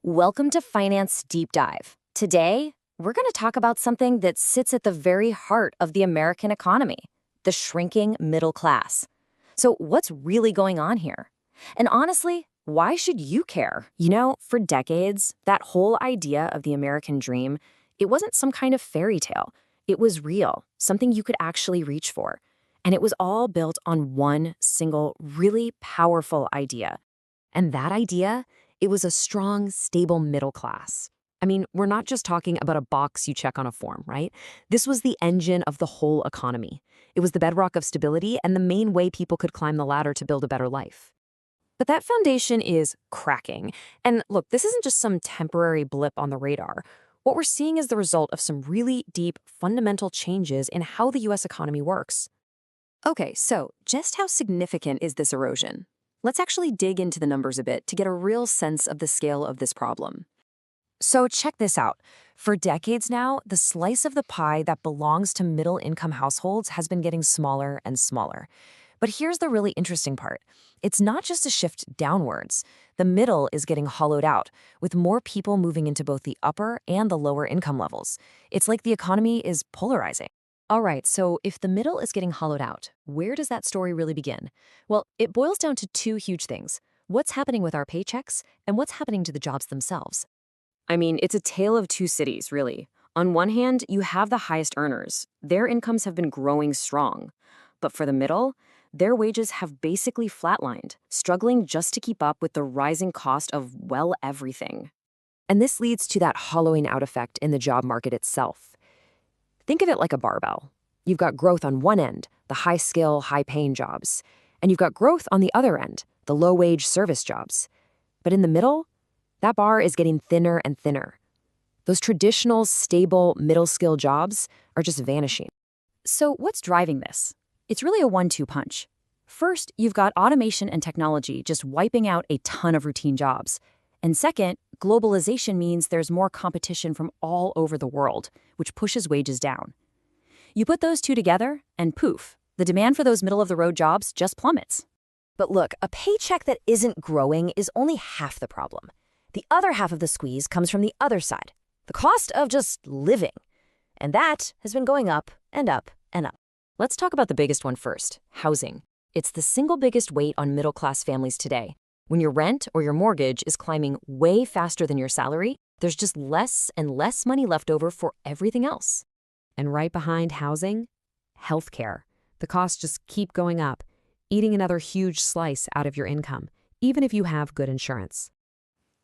Welcome to Finance Deep Dive. Today, we're going to talk about something that sits at the very heart of the American economy, the shrinking middle class. So, what's really going on here? And honestly, why should you care? For decades, that whole idea of the American dream, it wasn't some kind of fairy tale. It was real, something you could actually reach for. And it was all built on one single, really powerful idea. And that idea, it was a strong, stable middle class. I mean, we're not just talking about a box you check on a form, right? This was the engine of the whole economy. It was the bedrock of stability and the main way people could climb the ladder to build a better life. But that foundation is cracking. And look, this isn't just some temporary blip on the radar. What we're seeing is the result of some really deep, fundamental changes in how the US economy works. Okay, so just how significant is this erosion? Let's actually dig into the numbers a bit to get a real sense of the scale of this problem. So check this out. For decades now, the slice of the pie that belongs to middle-income households has been getting smaller and smaller. But here's the really interesting part. It's not just a shift downwards. The middle is getting hollowed out, with more people moving into both the upper and the lower income levels. It's like the economy is polarizing. All right, so if the middle is getting hollowed out, where does that story really begin? Well, it boils down to two huge things. What's happening with our paychecks and what's happening to the jobs themselves? I mean, it's a tale of two cities, really. On one hand, you have the highest earners. Their incomes have been growing strong. But for the middle, their wages have basically flatlined, struggling just to keep up with the rising cost of, well, everything. And this leads to that hollowing out effect in the job market itself. Think of it like a barbell. You've got growth on one end, the high-skill, high-paying jobs, and you've got growth on the other end, the low-wage service jobs. But in the middle, that bar is getting thinner and thinner. Those traditional, stable, middle-skill jobs are just vanishing. So what's driving this? It's really a one-two punch. First, you've got automation and technology just wiping out a ton of routine jobs. And second, globalization means there's more competition from all over the world, which pushes wages down. You put those two together, and poof, the demand for those middle-of-the-road jobs just plummets. But look, a paycheck that isn't growing is only half the problem. The other half of the squeeze comes from the other side, the cost of just living. And that has been going up and up and up. Let's talk about the biggest one first, housing. It's the single biggest weight on middle-class families today. When your rent or your mortgage is climbing way faster than your salary, there's just less and less money left over for everything else. And right behind housing, healthcare. The costs just keep going up, eating another huge slice out of your income, even if you have good insurance.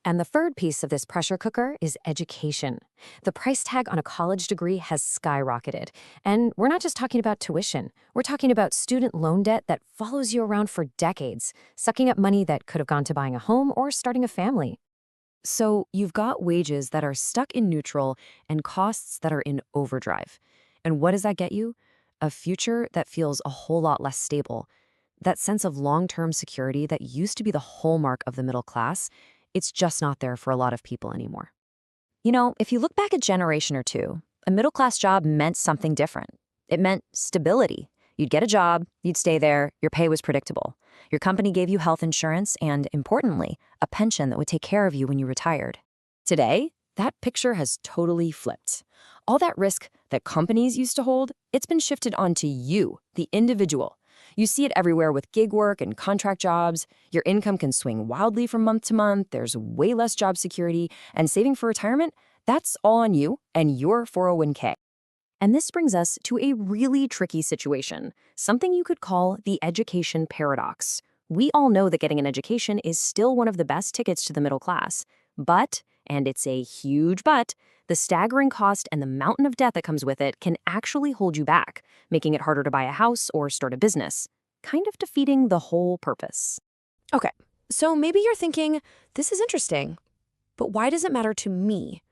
And the third piece of this pressure cooker is education. The price tag on a college degree has skyrocketed. And we're not just talking about tuition. We're talking about student loan debt that follows you around for decades, sucking up money that could have gone to buying a home or starting a family. So you've got wages that are stuck in neutral and costs that are in overdrive. And what does that get you? A future that feels a whole lot less stable. That sense of long-term security that used to be the hallmark of the middle class, it's just not there for a lot of people anymore. If you look back a generation or two, a middle-class job meant something different. It meant stability. You'd get a job, you'd stay there, your pay was predictable. Your company gave you health insurance and, importantly, a pension that would take care of you when you retired. Today, that picture has totally flipped. All that risk that companies used to hold, it's been shifted onto you, the individual. You see it everywhere with gig work and contract jobs. Your income can swing wildly from month to month. There's way less job security. And saving for retirement, that's all on you and your 401k. And this brings us to a really tricky situation, something you could call the education paradox. We all know that getting an education is still one of the best tickets to the middle class. But, and it's a huge but, the staggering cost and the mountain of debt that comes with it can actually hold you back, making it harder to buy a house or start a business, kind of defeating the whole purpose. Okay, so maybe you're thinking, this is interesting, but why does it matter to me?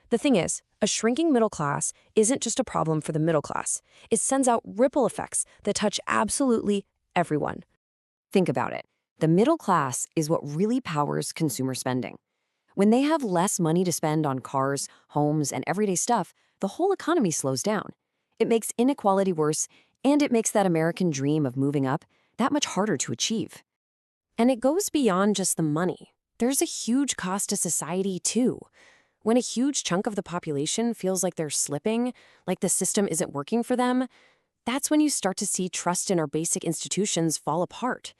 The thing is, a shrinking middle class isn't just a problem for the middle class. It sends out ripple effects that touch absolutely everyone. Think about it. The middle class is what really powers consumer spending. When they have less money to spend on cars, homes, and everyday stuff, the whole economy slows down. It makes inequality worse, and it makes that American dream of moving up that much harder to achieve. And it goes beyond just the money. There's a huge cost to society, too. When a huge chunk of the population feels like they're slipping, like the system isn't working for them, that's when you start to see trust in our basic institutions fall apart.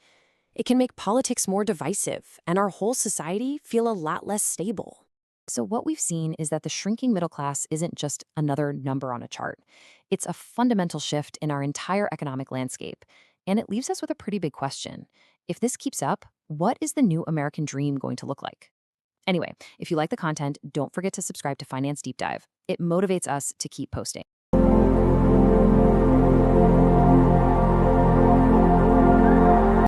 It can make politics more divisive and our whole society feel a lot less stable. So, what we've seen is that the shrinking middle class isn't just another number on a chart. It's a fundamental shift in our entire economic landscape. And it leaves us with a pretty big question. If this keeps up, what is the new American dream going to look like? Anyway, if you like the content, don't forget to subscribe to Finance Deep Dive. It motivates us to keep posting.